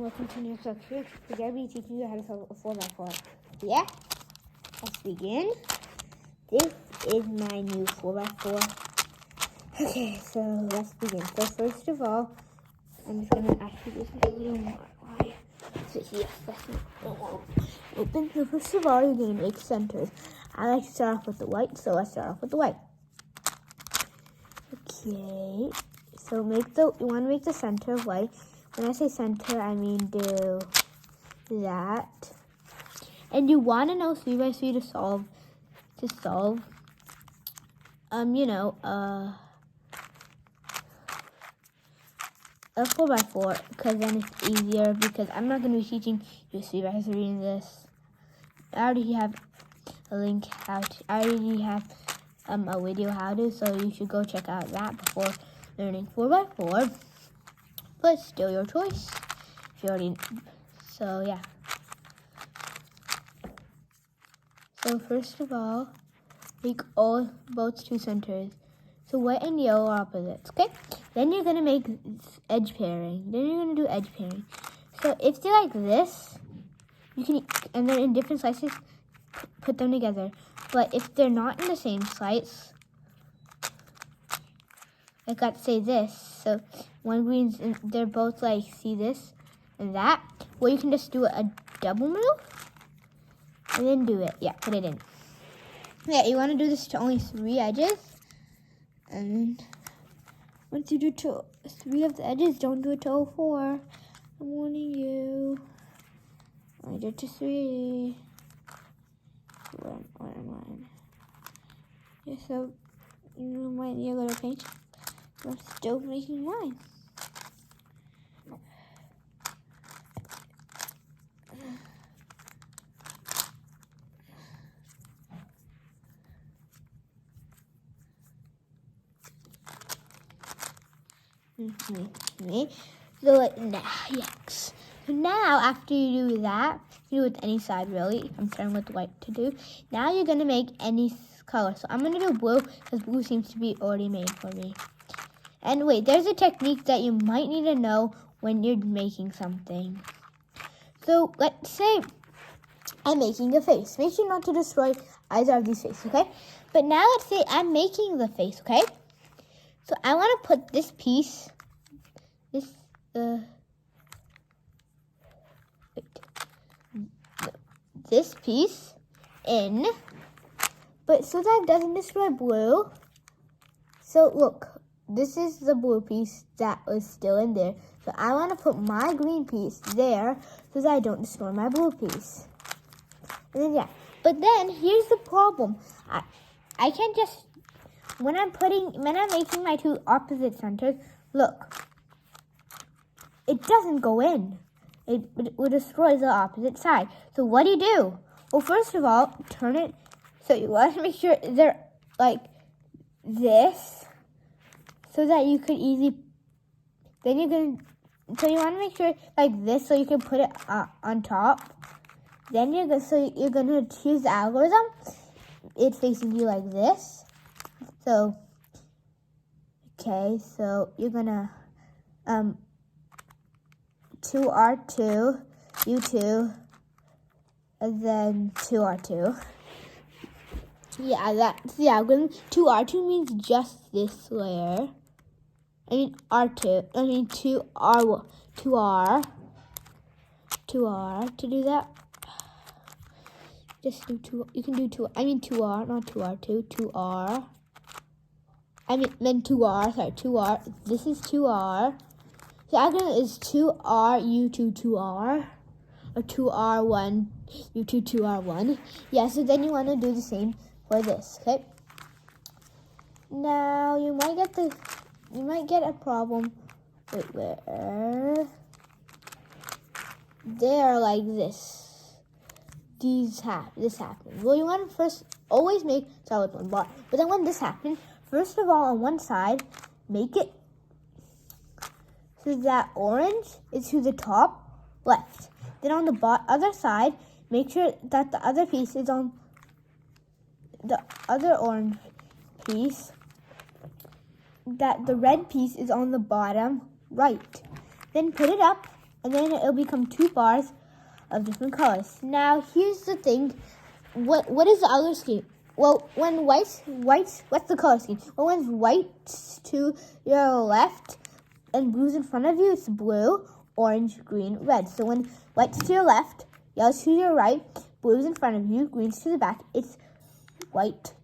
welcome to new section. We're going to be teaching you how to solve a 4x4. Yeah? Let's begin. This is my new 4x4. Okay, so let's begin. So first of all, I'm just going to actually do this a little more. Why? So yes, that's not open. So first of all, you're going to make centers. I like to start off with the white, so let's start off with the white. Okay, so you want to make the center of white. When I say center, I mean do that. And you want to know 3 by 3 to solve, a 4 by 4, because then it's easier, because I'm not going to be teaching you 3 by 3 in this. I already have a link I already have a video how to, so you should go check out that before learning 4 by 4. But still your choice. If you already, so yeah. So first of all, make both two centers. So white and yellow are opposites, okay? Then you're gonna make edge pairing. Then you're gonna do edge pairing. So if they're like this, you can, and then in different slices, put them together. But if they're not in the same slice, I got to say this. So one green's, they're both like, see this and that. Well, you can just do a double move and then do it. Yeah, put it in. Yeah, you want to do this to only 3 edges. And once you do 3 of the edges, don't do it to all 4. I'm warning you. I did to 3. Where am I? Yeah, so you might need a little paint. I'm still making mine. So now after you do that, you do it with any side really. I'm starting with white to do. Now you're gonna make any color. So I'm gonna do blue because blue seems to be already made for me. And wait, there's a technique that you might need to know when you're making something. So let's say I'm making a face. Make sure not to destroy either of these faces, okay? But now let's say I'm making the face, okay? So I want to put this piece, this piece in, but so that it doesn't destroy blue. So look, this is the blue piece that was still in there. So I want to put my green piece there so that I don't destroy my blue piece. And then yeah, but then here's the problem. I can't just, when I'm making my 2 opposite centers, look, it doesn't go in. It will destroy the opposite side. So what do? Well, first of all, turn it, so you want to make sure they're like this, so that you could easily, then you want to make sure like this, so you can put it on top. Then you're going to choose the algorithm. It's facing you like this. So, okay, so you're gonna 2R2, U2, and then 2R2. Yeah, that's the algorithm. 2R2 means just this layer. I mean 2R, 2R to do that. Just do 2, you can do 2, 2R, not 2R2, 2R. Then 2R, sorry, 2R. This is 2R. The algorithm is 2R, U2, 2R. Or 2R1, U2, 2R1. Yeah, so then you want to do the same for this, okay? Now, you might get a problem. Wait, where? They're like this. This happens. Well, you want to first always make solid 1 bar. But then when this happens, first of all, on one side, make it so that orange is to the top left. Then on the other side, make sure that the other piece is on the other orange piece, that the red piece is on the bottom right. Then put it up and then it'll become 2 bars of different colors. Now, here's the thing. What is the other scheme? Well, when what's the color scheme? Well, when white's to your left and blue's in front of you, it's blue, orange, green, red. So when white's to your left, yellow's to your right, blue's in front of you, green's to the back, it's white,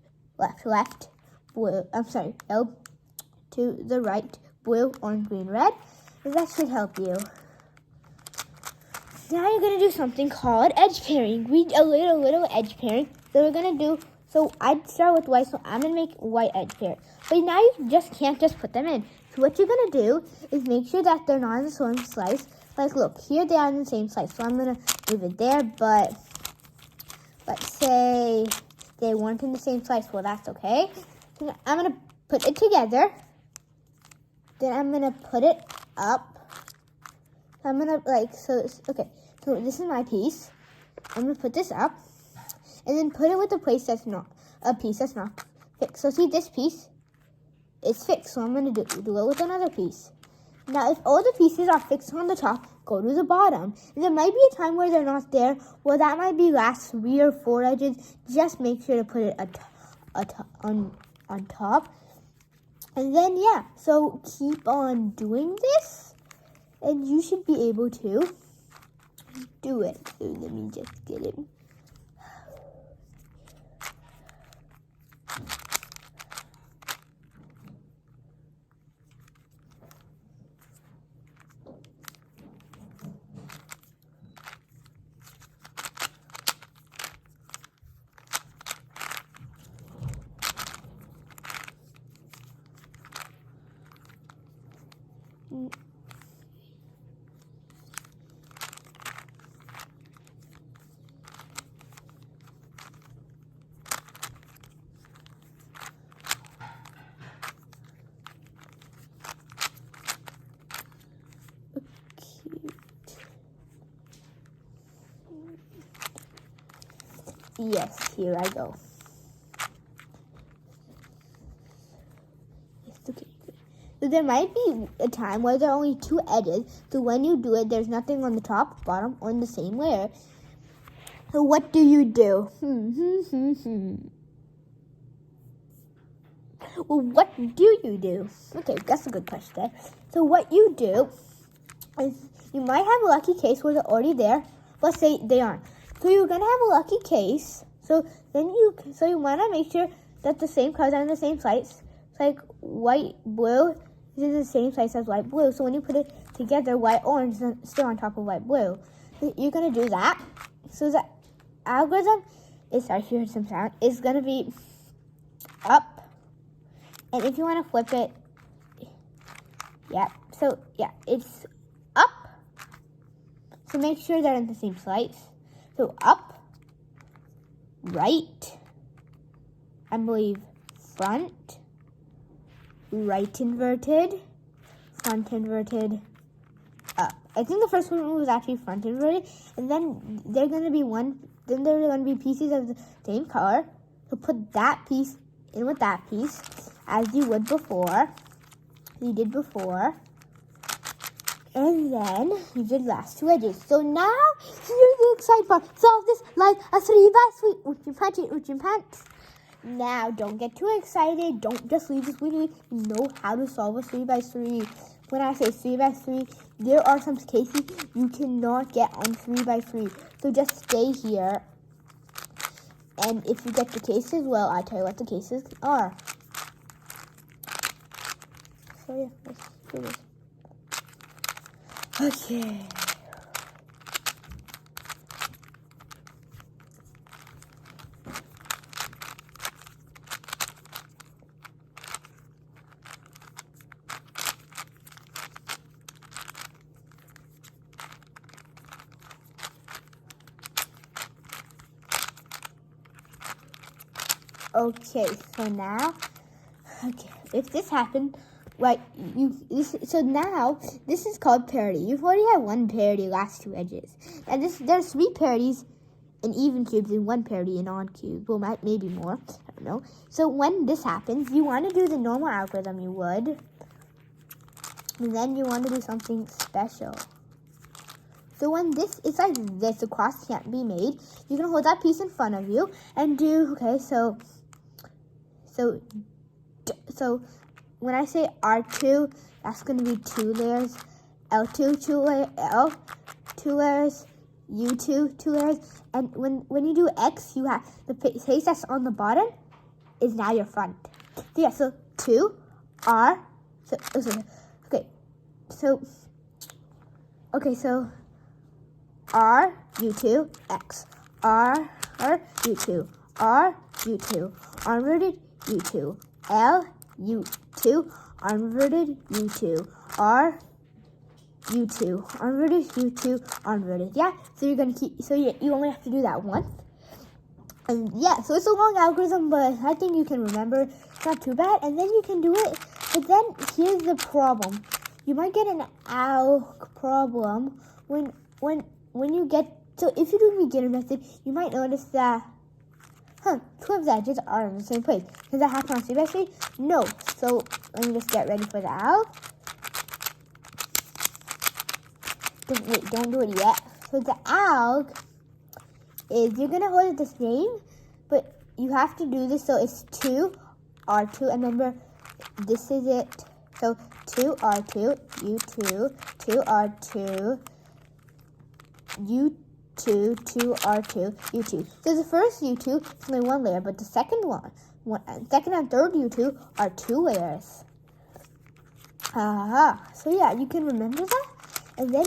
left, blue, yellow to the right, blue, orange, green, red. And that should help you. Now you're going to do something called edge pairing. A little edge pairing. So I'd start with white, so I'm going to make white edge pair. But now you just can't just put them in. So what you're going to do is make sure that they're not in the same slice. Like, look, here they are in the same slice. So I'm going to move it there, but let's say they weren't in the same slice. Well, that's okay. So I'm going to put it together. Then I'm going to put it up. I'm going to, okay. So this is my piece. I'm going to put this up. And then put it with a piece that's not fixed. So see, this piece is fixed. So I'm going to do it with another piece. Now, if all the pieces are fixed on the top, go to the bottom. And there might be a time where they're not there. Well, that might be last 3 or 4 edges. Just make sure to put it on top. And then, yeah. So keep on doing this. And you should be able to do it. So let me just get it. Yes, here I go. Okay. So there might be a time where there are only 2 edges. So when you do it, there's nothing on the top, bottom, or in the same layer. So what do you do? Well, what do you do? Okay, that's a good question. So what you do is you might have a lucky case where they're already there. Let's say they aren't. So you're gonna have a lucky case. So you wanna make sure that the same colors are in the same slice. It's like white, blue is in the same size as white, blue. So when you put it together, white, orange is still on top of white, blue. You're gonna do that. So the algorithm is, sorry if you heard some sound, is gonna be up. And if you wanna flip it, it's up. So make sure they're in the same slice. So up, right, I believe front, right inverted, front inverted, up. I think the first one was actually front inverted, and then there's going to be pieces of the same color. So put that piece in with that piece, as you did before. And then you did last 2 edges. So now, here's the exciting part. Solve this like a 3x3. Uchi punch. Now, don't get too excited. Don't just leave this video. You know how to solve a 3x3. When I say 3x3, there are some cases you cannot get on 3x3. So just stay here. And if you get the cases, well, I'll tell you what the cases are. So yeah, let's do this. Okay. Okay, so now, if this happened, right, so now, this is called parity. You've already had 1 parity, last 2 edges. And there's 3 parities in even cubes and 1 parity in odd cubes. Well, maybe more, I don't know. So when this happens, you want to do the normal algorithm you would. And then you want to do something special. So when this is like this, the cross can't be made. You're gonna hold that piece in front of you and do, okay, so when I say R2, that's gonna be 2 layers, L2, 2 layers, L, 2 layers, U2, 2 layers, and when you do X, you have the face that's on the bottom is now your front. So yeah, so 2, R, so R, U2, X, R, U2, R, U2, inverted, U2, L, U2, inverted, U2, R, U2, inverted, U2, inverted. Yeah, so you're gonna keep, so you only have to do that once. And yeah, so it's a long algorithm, but I think you can remember. It's not too bad, and then you can do it. But then here's the problem: you might get an alg problem when you get. So if you do beginner method, you might notice that 12 edges are in the same place. Does that happen on CBSC? No. So let me just get ready for the alg. Wait, don't do it yet. So the alg is you're gonna hold it the same, but you have to do this so it's 2 R2, and remember this is it. So 2 R2, U2, 2 R2, U2, 2 R2, U2. So the first U2 is only 1 layer, but the second second and third U2 are 2 layers. So yeah, you can remember that, and then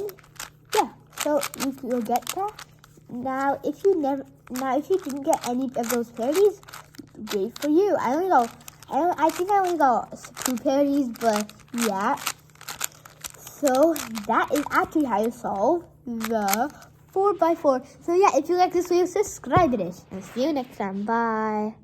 yeah, so you'll get that. Now, if you didn't get any of those parodies, great for you. I think I only got 2 parodies, but yeah. So that is actually how you solve the 4x4. So yeah, if you like this video, subscribe to this, and see you next time. Bye.